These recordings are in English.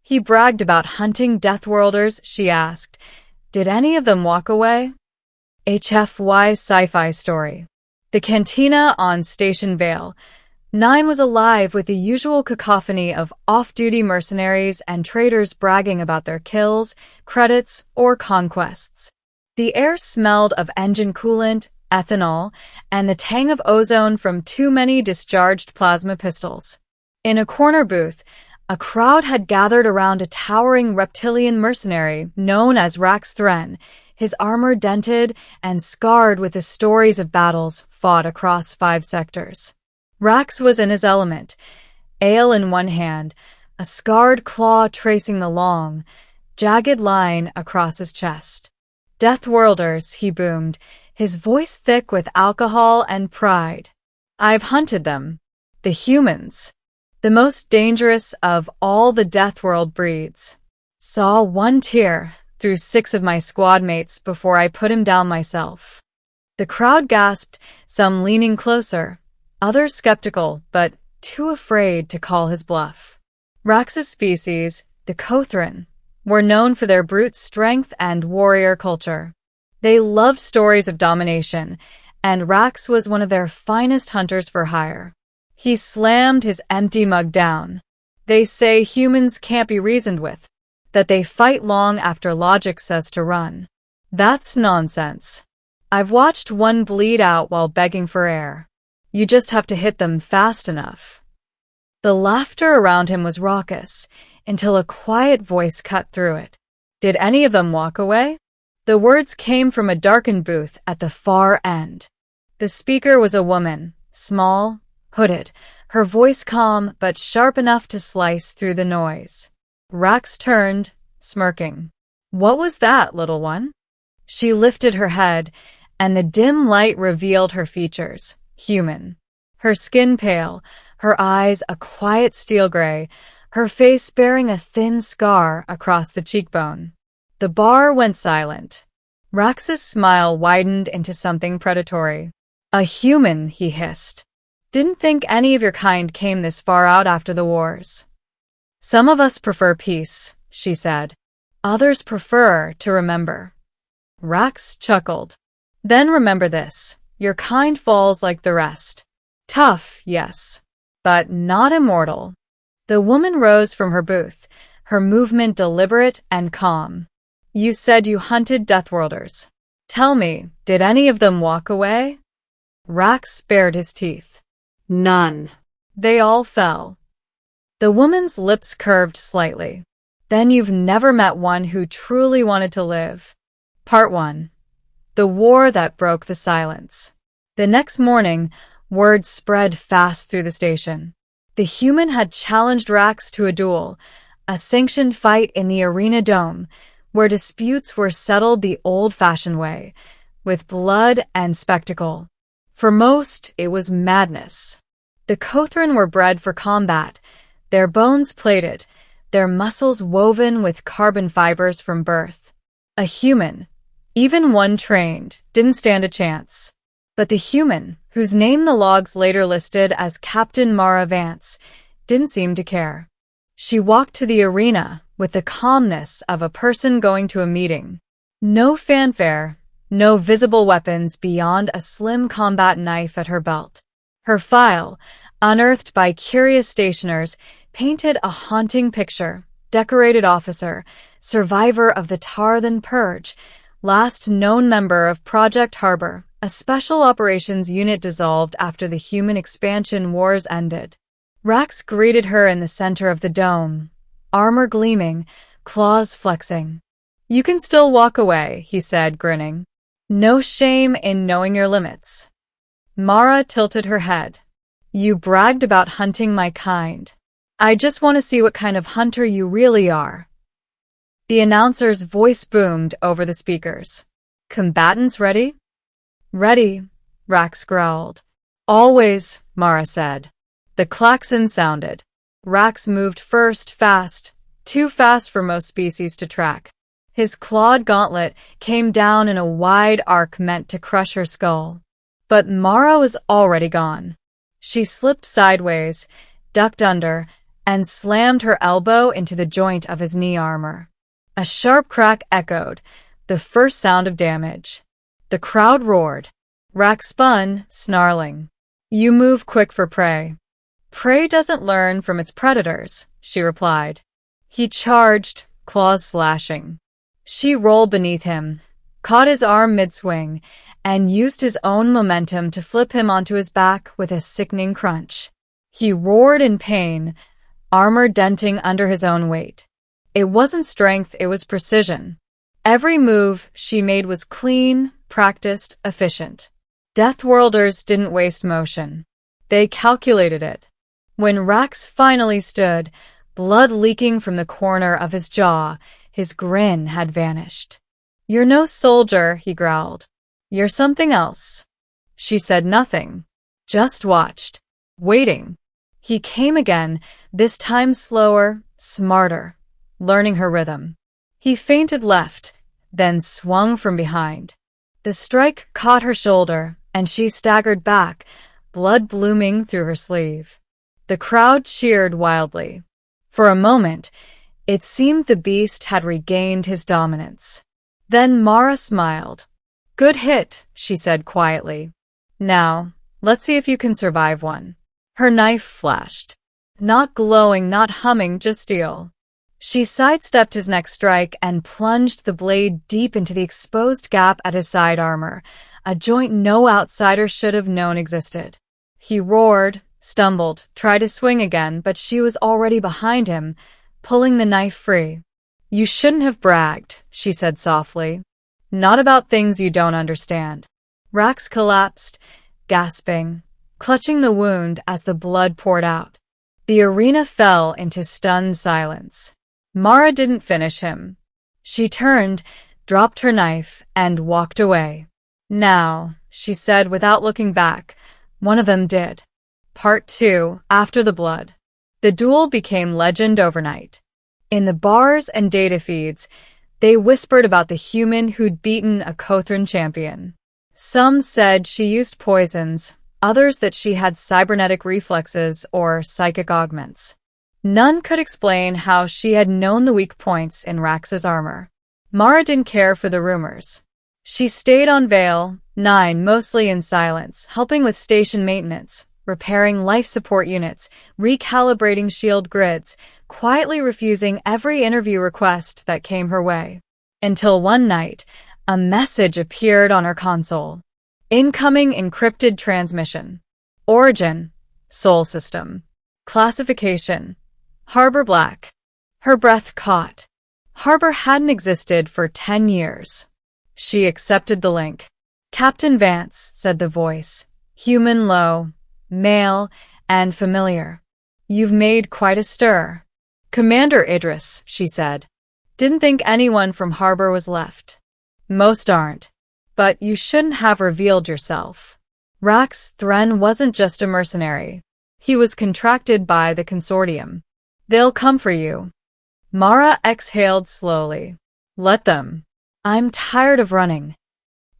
He bragged about hunting Deathworlders, she asked. Did any of them walk away? HFY Sci-Fi story. The cantina on Station Vale. 9 was alive with the usual cacophony of off-duty mercenaries and traders bragging about their kills, credits, or conquests. The air smelled of engine coolant, ethanol, and the tang of ozone from too many discharged plasma pistols. In a corner booth, a crowd had gathered around a towering reptilian mercenary known as Rax Thren, his armor dented and scarred with the stories of battles fought across 5 sectors. Rax was in his element, ale in one hand, a scarred claw tracing the long, jagged line across his chest. Deathworlders, he boomed, his voice thick with alcohol and pride. I've hunted them. The humans. The most dangerous of all the Deathworld breeds. Saw one tear through 6 of my squad mates before I put him down myself. The crowd gasped, some leaning closer, others skeptical, but too afraid to call his bluff. Rax's species, the Kothren, were known for their brute strength and warrior culture. They loved stories of domination, and Rax was one of their finest hunters for hire. He slammed his empty mug down. They say humans can't be reasoned with, that they fight long after logic says to run. That's nonsense. I've watched one bleed out while begging for air. You just have to hit them fast enough. The laughter around him was raucous, until a quiet voice cut through it. Did any of them walk away? The words came from a darkened booth at the far end. The speaker was a woman, small, hooded, her voice calm but sharp enough to slice through the noise. Rax turned, smirking. What was that, little one? She lifted her head, and the dim light revealed her features, human. Her skin pale, her eyes a quiet steel gray, her face bearing a thin scar across the cheekbone. The bar went silent. Rax's smile widened into something predatory. A human, he hissed. Didn't think any of your kind came this far out after the wars. Some of us prefer peace, she said. Others prefer to remember. Rax chuckled. Then remember this. Your kind falls like the rest. Tough, yes, but not immortal. The woman rose from her booth, her movement deliberate and calm. You said you hunted Deathworlders. Tell me, did any of them walk away? Rax bared his teeth. None. They all fell. The woman's lips curved slightly. Then you've never met one who truly wanted to live. Part 1. The war that broke the silence. The next morning, word spread fast through the station. The human had challenged Rax to a duel, a sanctioned fight in the arena dome, where disputes were settled the old-fashioned way, with blood and spectacle. For most, it was madness. The Kothren were bred for combat, their bones plated, their muscles woven with carbon fibers from birth. A human, even one trained, didn't stand a chance. But the human, whose name the logs later listed as Captain Mara Vance, didn't seem to care. She walked to the arena with the calmness of a person going to a meeting. No fanfare, no visible weapons beyond a slim combat knife at her belt. Her file, unearthed by curious stationers, painted a haunting picture. Decorated officer, survivor of the Tarthan Purge, last known member of Project Harbor, a special operations unit dissolved after the human expansion wars ended. Rax greeted her in the center of the dome, armor gleaming, claws flexing. You can still walk away, he said, grinning. No shame in knowing your limits. Mara tilted her head. You bragged about hunting my kind. I just want to see what kind of hunter you really are. The announcer's voice boomed over the speakers. Combatants ready? Ready, Rax growled. Always, Mara said. The klaxon sounded. Rax moved first, fast, too fast for most species to track. His clawed gauntlet came down in a wide arc meant to crush her skull. But Mara was already gone. She slipped sideways, ducked under, and slammed her elbow into the joint of his knee armor. A sharp crack echoed, the first sound of damage. The crowd roared. Rax spun, snarling. You move quick for prey. Prey doesn't learn from its predators, she replied. He charged, claws slashing. She rolled beneath him, caught his arm mid-swing, and used his own momentum to flip him onto his back with a sickening crunch. He roared in pain, armor denting under his own weight. It wasn't strength, it was precision. Every move she made was clean, practiced, efficient. Deathworlders didn't waste motion. They calculated it. When Rax finally stood, blood leaking from the corner of his jaw, his grin had vanished. You're no soldier, he growled. You're something else. She said nothing, just watched, waiting. He came again, this time slower, smarter, learning her rhythm. He feinted left, then swung from behind. The strike caught her shoulder, and she staggered back, blood blooming through her sleeve. The crowd cheered wildly. For a moment, it seemed the beast had regained his dominance. Then Mara smiled. Good hit, she said quietly. Now, let's see if you can survive one. Her knife flashed. Not glowing, not humming, just steel. She sidestepped his next strike and plunged the blade deep into the exposed gap at his side armor, a joint no outsider should have known existed. He roared, stumbled, tried to swing again, but she was already behind him, pulling the knife free. You shouldn't have bragged, she said softly. Not about things you don't understand. Rax collapsed, gasping, clutching the wound as the blood poured out. The arena fell into stunned silence. Mara didn't finish him. She turned, dropped her knife, and walked away. Now, she said without looking back, one of them did. Part 2, After the Blood. The duel became legend overnight. In the bars and data feeds, they whispered about the human who'd beaten a Kothran champion. Some said she used poisons, others that she had cybernetic reflexes or psychic augments. None could explain how she had known the weak points in Rax's armor. Mara didn't care for the rumors. She stayed on Vale, 9 mostly in silence, helping with station maintenance, repairing life support units, recalibrating shield grids, quietly refusing every interview request that came her way. Until one night, a message appeared on her console. Incoming encrypted transmission. Origin, Sol System. Classification, Harbor Black. Her breath caught. Harbor hadn't existed for 10 years. She accepted the link. Captain Vance, said the voice. Human low, male, and familiar. You've made quite a stir. Commander Idris, she said. Didn't think anyone from Harbor was left. Most aren't. But you shouldn't have revealed yourself. Rax Thren wasn't just a mercenary. He was contracted by the consortium. They'll come for you. Mara exhaled slowly. Let them. I'm tired of running.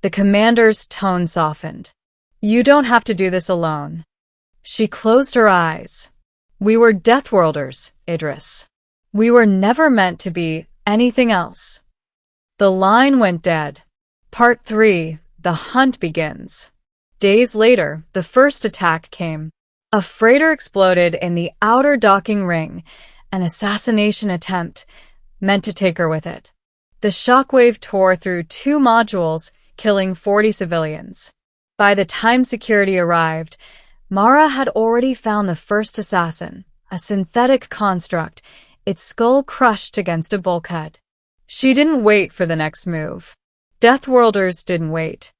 The commander's tone softened. You don't have to do this alone. She closed her eyes. We were Deathworlders, Idris. We were never meant to be anything else. The line went dead. Part 3, The Hunt begins. Days later, the first attack came. A freighter exploded in the outer docking ring, an assassination attempt, meant to take her with it. The shockwave tore through 2 modules, killing 40 civilians. By the time security arrived, Mara had already found the first assassin, a synthetic construct, its skull crushed against a bulkhead. She didn't wait for the next move. Deathworlders didn't wait.